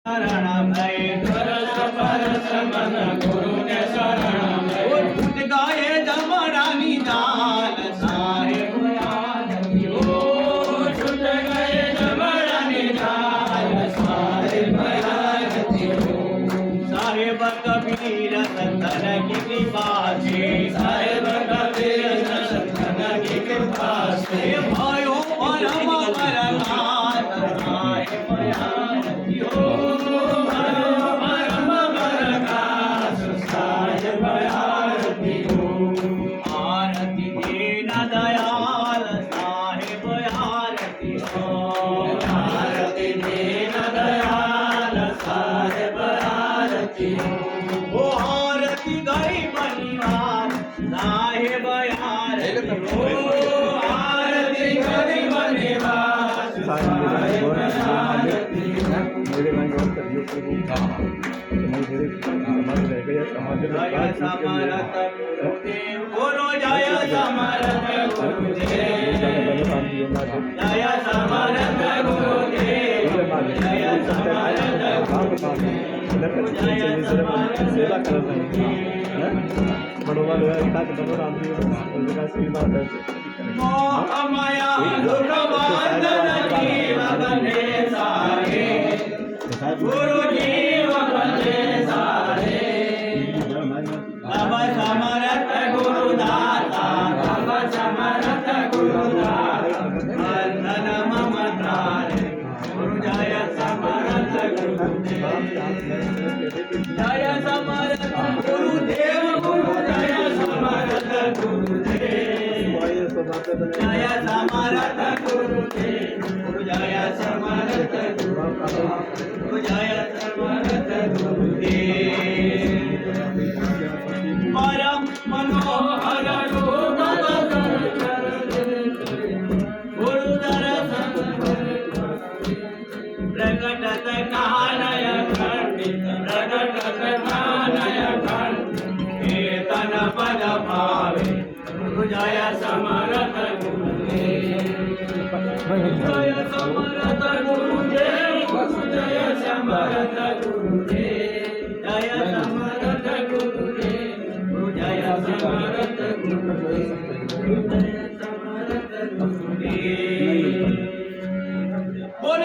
शरण भय सरस परस मन गुरुने शरण भय छूट गए जमरानी जाल साहेब ओ छूट गए जमरानी जाल साहेब साहेब कबीर संतन की कृपा से साहेब कबीर संतन की कृपा से भयो परम परमात साहेब सेवा करत बरोबर मोहमाया दुख बांधन जीव बने सारे गुरु जीव बने सारे तब समरथ गुरुदाता तब समरथ गुरुदाता बंधन ममतारे गुरु जय समरथ गुरुदेव जय समरथ गुरुदेव गुरु जय समरथ गुरुदेव जय समरथ गुरुदेव गुरु जय समरथ गुरुदेव जय समरथ गुरुदेव परम मनोहर रूप गुरु दर्शन प्रकटत कानय खंडित प्रकटत कानय खंडित कीर्तन पद भावे गुरु जय समरथ गुरुदेव जय समरथ गुरुदेव गुरु जय समरथ गुरुदेव जय समरथ गुरुदेव गुरु जय समरथ गुरुदेव